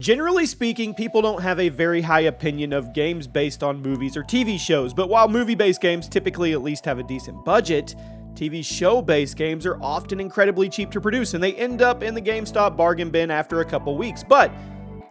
Generally speaking, people don't have a very high opinion of games based on movies or TV shows, but while movie-based games typically at least have a decent budget, TV show-based games are often incredibly cheap to produce, and they end up in the GameStop bargain bin after a couple weeks. But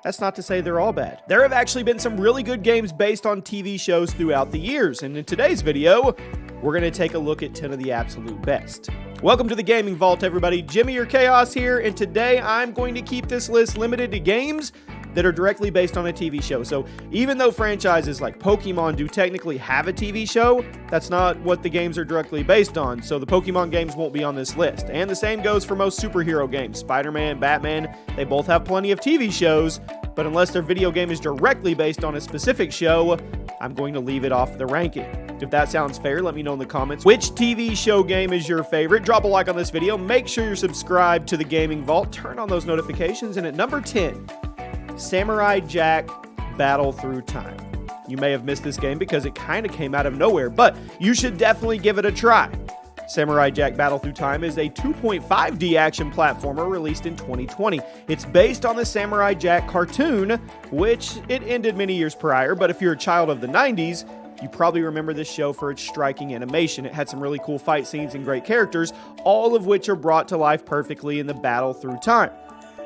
that's not to say they're all bad. There have actually been some really good games based on TV shows throughout the years, and in today's video, we're going to take a look at 10 of the absolute best. Welcome to the Gaming Vault, everybody. Jimmy or Chaos here, and today I'm going to keep this list limited to games that are directly based on a TV show. So even though franchises like Pokemon do technically have a TV show, that's not what the games are directly based on, so the Pokemon games won't be on this list. And the same goes for most superhero games. Spider-Man, Batman, they both have plenty of TV shows, but unless their video game is directly based on a specific show, I'm going to leave it off the ranking. If that sounds fair, let me know in the comments which TV show game is your favorite. Drop a like on this video, make sure you're subscribed to the Gaming Vault, turn on those notifications, and at number 10, Samurai Jack Battle Through Time. You may have missed this game because it kind of came out of nowhere, but you should definitely give it a try. Samurai Jack Battle Through Time is a 2.5D action platformer released in 2020. It's based on the Samurai Jack cartoon, which it ended many years prior, but if you're a child of the 90s, you probably remember this show for its striking animation. It had some really cool fight scenes and great characters, all of which are brought to life perfectly in the Battle Through Time.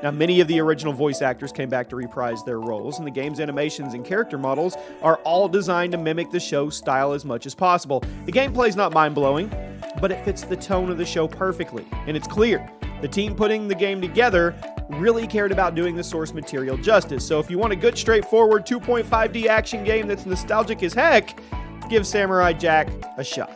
Now, many of the original voice actors came back to reprise their roles, and the game's animations and character models are all designed to mimic the show's style as much as possible. The gameplay's not mind-blowing, but it fits the tone of the show perfectly, and it's clear. The team putting the game together really cared about doing the source material justice, so if you want a good, straightforward 2.5D action game that's nostalgic as heck, give Samurai Jack a shot.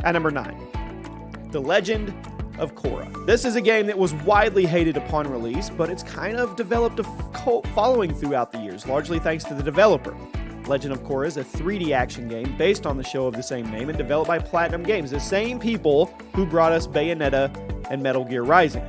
At number 9, The Legend of Korra. This is a game that was widely hated upon release, but it's kind of developed a cult following throughout the years, largely thanks to the developer. Legend of Korra is a 3D action game based on the show of the same name and developed by Platinum Games, the same people who brought us Bayonetta and Metal Gear Rising.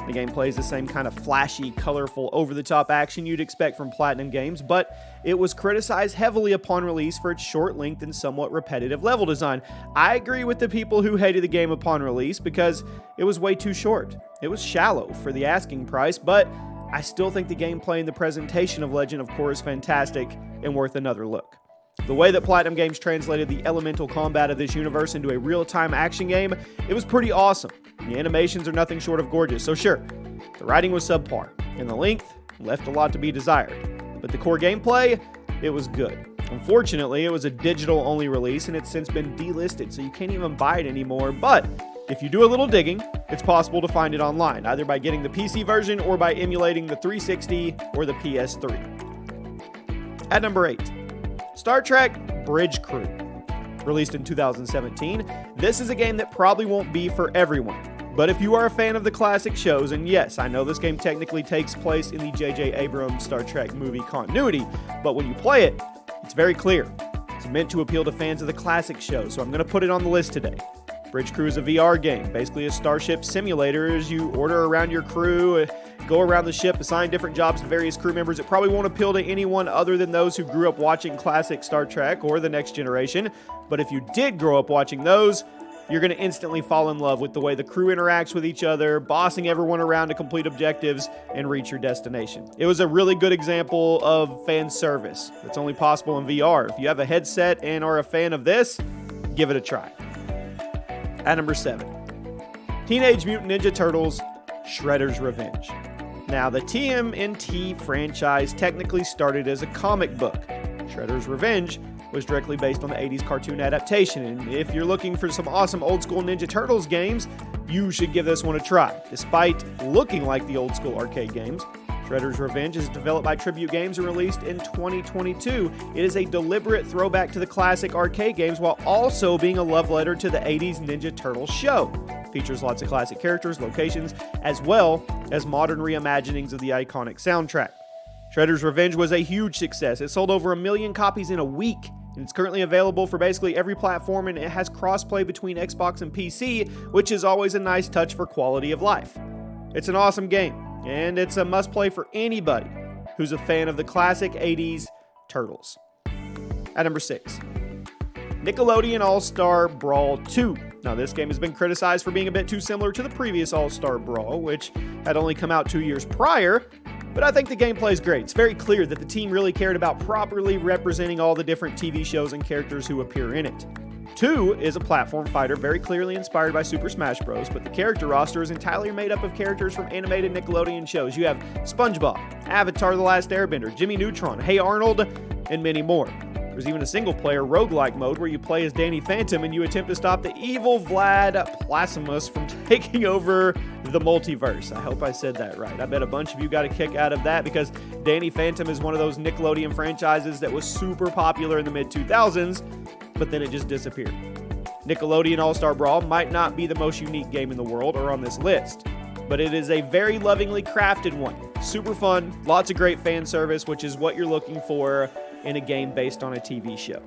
The gameplay is the same kind of flashy, colorful, over-the-top action you'd expect from Platinum Games, but it was criticized heavily upon release for its short length and somewhat repetitive level design. I agree with the people who hated the game upon release because it was way too short. It was shallow for the asking price, but I still think the gameplay and the presentation of Legend of Korra is fantastic and worth another look. The way that Platinum Games translated the elemental combat of this universe into a real-time action game, it was pretty awesome. The animations are nothing short of gorgeous, so sure, the writing was subpar, and the length left a lot to be desired. But the core gameplay, it was good. Unfortunately, it was a digital-only release, and it's since been delisted, so you can't even buy it anymore, but if you do a little digging, it's possible to find it online, either by getting the PC version or by emulating the 360 or the PS3. At number 8, Star Trek Bridge Crew. Released in 2017, this is a game that probably won't be for everyone. But if you are a fan of the classic shows, and yes, I know this game technically takes place in the J.J. Abrams Star Trek movie continuity, but when you play it, it's very clear. It's meant to appeal to fans of the classic shows, so I'm going to put it on the list today. Bridge Crew is a VR game, basically a starship simulator as you order around your crew, go around the ship, assign different jobs to various crew members. It probably won't appeal to anyone other than those who grew up watching classic Star Trek or The Next Generation, but if you did grow up watching those, you're going to instantly fall in love with the way the crew interacts with each other, bossing everyone around to complete objectives and reach your destination. It was a really good example of fan service that's only possible in VR. If you have a headset and are a fan of this, give it a try. At number 7, Teenage Mutant Ninja Turtles Shredder's Revenge. Now, the TMNT franchise technically started as a comic book. Shredder's Revenge was directly based on the 80s cartoon adaptation, and if you're looking for some awesome old-school Ninja Turtles games, you should give this one a try. Despite looking like the old-school arcade games, Shredder's Revenge is developed by Tribute Games and released in 2022. It is a deliberate throwback to the classic arcade games while also being a love letter to the 80s Ninja Turtles show. It features lots of classic characters, locations, as well as modern reimaginings of the iconic soundtrack. Shredder's Revenge was a huge success. It sold over 1 million copies in a week, and it's currently available for basically every platform, and it has crossplay between Xbox and PC, which is always a nice touch for quality of life. It's an awesome game, and it's a must-play for anybody who's a fan of the classic 80s Turtles. At number 6, Nickelodeon All-Star Brawl 2. Now, this game has been criticized for being a bit too similar to the previous All-Star Brawl, which had only come out 2 years prior, but I think the gameplay is great. It's very clear that the team really cared about properly representing all the different TV shows and characters who appear in it. 2 is a platform fighter very clearly inspired by Super Smash Bros., but the character roster is entirely made up of characters from animated Nickelodeon shows. You have SpongeBob, Avatar: The Last Airbender, Jimmy Neutron, Hey Arnold, and many more. There's even a single-player roguelike mode where you play as Danny Phantom and you attempt to stop the evil Vlad Plasimus from taking over the multiverse. I hope I said that right. I bet a bunch of you got a kick out of that because Danny Phantom is one of those Nickelodeon franchises that was super popular in the mid-2000s, but then it just disappeared. Nickelodeon All-Star Brawl might not be the most unique game in the world or on this list, but it is a very lovingly crafted one. Super fun, lots of great fan service, which is what you're looking for in a game based on a TV show.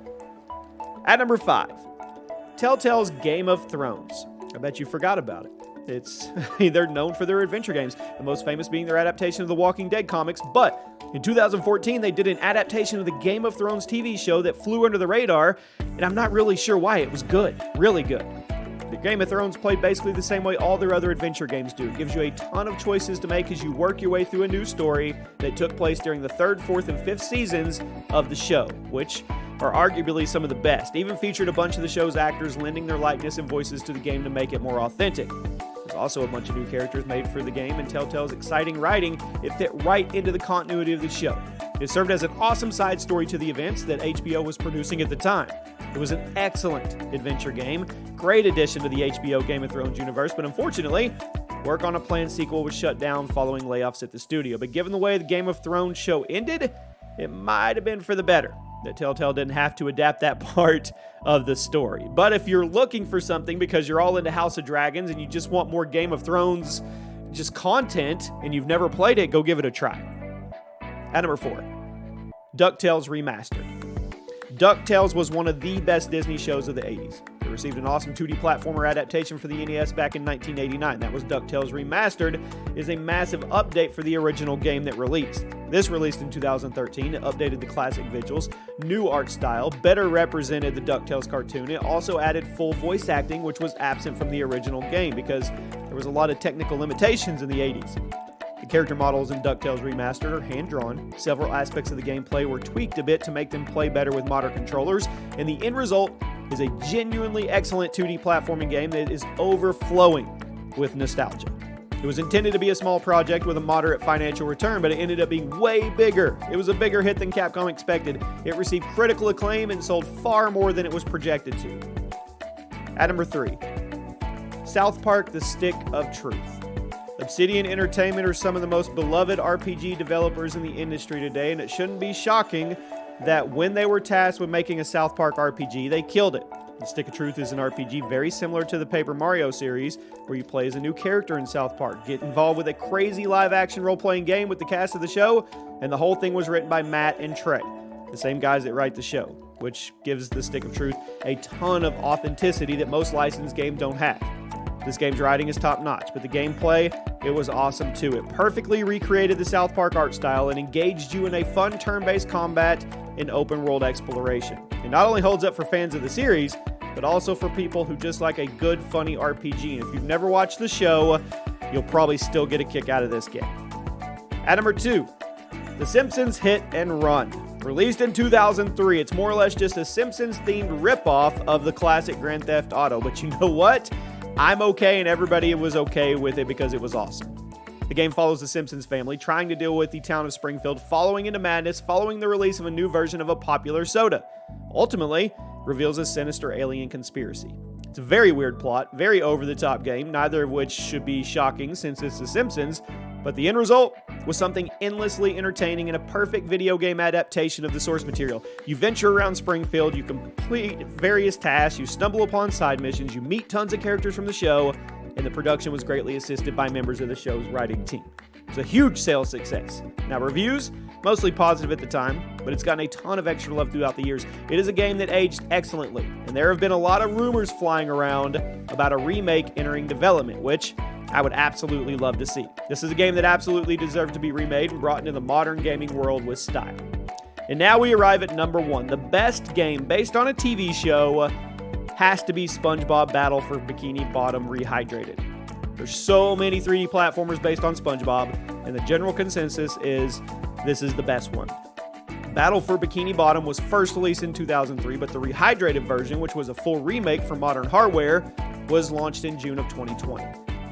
At number 5, Telltale's Game of Thrones. I bet you forgot about it. They're known for their adventure games, the most famous being their adaptation of the Walking Dead comics, but in 2014 they did an adaptation of the Game of Thrones TV show that flew under the radar, and I'm not really sure why. It was good, really good. The Game of Thrones played basically the same way all their other adventure games do. It gives you a ton of choices to make as you work your way through a new story that took place during the 3rd, 4th, and 5th seasons of the show, which are arguably some of the best. Even featured a bunch of the show's actors lending their likeness and voices to the game to make it more authentic. There's also a bunch of new characters made for the game, and Telltale's exciting writing, it fit right into the continuity of the show. It served as an awesome side story to the events that HBO was producing at the time. It was an excellent adventure game, great addition to the HBO Game of Thrones universe, but unfortunately, work on a planned sequel was shut down following layoffs at the studio. But given the way the Game of Thrones show ended, it might have been for the better that Telltale didn't have to adapt that part of the story. But if you're looking for something because you're all into House of Dragons and you just want more Game of Thrones just content and you've never played it, go give it a try. At number 4, DuckTales Remastered. DuckTales was one of the best Disney shows of the 80s. It received an awesome 2D platformer adaptation for the NES back in 1989. That was DuckTales Remastered, is a massive update for the original game that released. This released in 2013. It updated the classic visuals, new art style, better represented the DuckTales cartoon. It also added full voice acting, which was absent from the original game because there was a lot of technical limitations in the 80s. The character models in DuckTales Remastered are hand-drawn. Several aspects of the gameplay were tweaked a bit to make them play better with modern controllers, and the end result is a genuinely excellent 2D platforming game that is overflowing with nostalgia. It was intended to be a small project with a moderate financial return, but it ended up being way bigger. It was a bigger hit than Capcom expected. It received critical acclaim and sold far more than it was projected to. At number 3, South Park: The Stick of Truth. Obsidian Entertainment are some of the most beloved RPG developers in the industry today, and it shouldn't be shocking that when they were tasked with making a South Park RPG, they killed it. The Stick of Truth is an RPG very similar to the Paper Mario series, where you play as a new character in South Park, get involved with a crazy live-action role-playing game with the cast of the show, and the whole thing was written by Matt and Trey, the same guys that write the show, which gives the Stick of Truth a ton of authenticity that most licensed games don't have. This game's writing is top-notch, but the gameplay, it was awesome too. It perfectly recreated the South Park art style and engaged you in a fun turn-based combat and open-world exploration. It not only holds up for fans of the series, but also for people who just like a good, funny RPG. And if you've never watched the show, you'll probably still get a kick out of this game. At number 2, The Simpsons Hit and Run. Released in 2003, it's more or less just a Simpsons-themed ripoff of the classic Grand Theft Auto. But you know what? I'm okay, and everybody was okay with it because it was awesome. The game follows the Simpsons family trying to deal with the town of Springfield falling into madness following the release of a new version of a popular soda. Ultimately, reveals a sinister alien conspiracy. It's a very weird plot, very over-the-top game, neither of which should be shocking since it's The Simpsons, but the end result was something endlessly entertaining and a perfect video game adaptation of the source material. You venture around Springfield, you complete various tasks, you stumble upon side missions, you meet tons of characters from the show, and the production was greatly assisted by members of the show's writing team. It was a huge sales success. Now, reviews, mostly positive at the time, but it's gotten a ton of extra love throughout the years. It is a game that aged excellently, and there have been a lot of rumors flying around about a remake entering development, which I would absolutely love to see. This is a game that absolutely deserved to be remade and brought into the modern gaming world with style. And now we arrive at number 1. The best game based on a TV show has to be SpongeBob Battle for Bikini Bottom Rehydrated. There's so many 3D platformers based on SpongeBob, and the general consensus is this is the best one. Battle for Bikini Bottom was first released in 2003, but the rehydrated version, which was a full remake for modern hardware, was launched in June of 2020.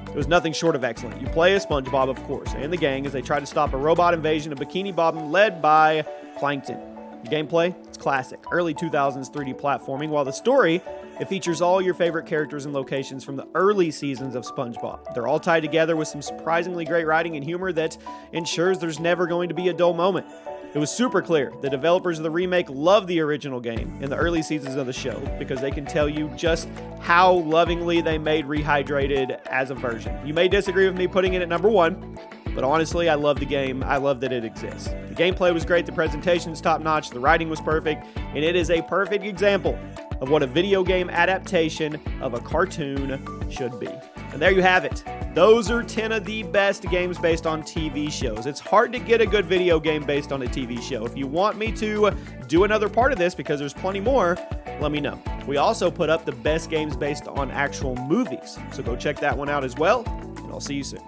It was nothing short of excellent. You play as SpongeBob, of course, and the gang as they try to stop a robot invasion of Bikini Bottom led by Plankton. The gameplay, it's classic. Early 2000s 3D platforming, while the story, it features all your favorite characters and locations from the early seasons of SpongeBob. They're all tied together with some surprisingly great writing and humor that ensures there's never going to be a dull moment. It was super clear the developers of the remake love the original game in the early seasons of the show because they can tell you just how lovingly they made Rehydrated as a version. You may disagree with me putting it at number 1, but honestly, I love the game. I love that it exists. The gameplay was great, the presentation's top-notch, the writing was perfect, and it is a perfect example of what a video game adaptation of a cartoon should be. And there you have it. Those are 10 of the best games based on TV shows. It's hard to get a good video game based on a TV show. If you want me to do another part of this, because there's plenty more, let me know. We also put up the best games based on actual movies, so go check that one out as well, and I'll see you soon.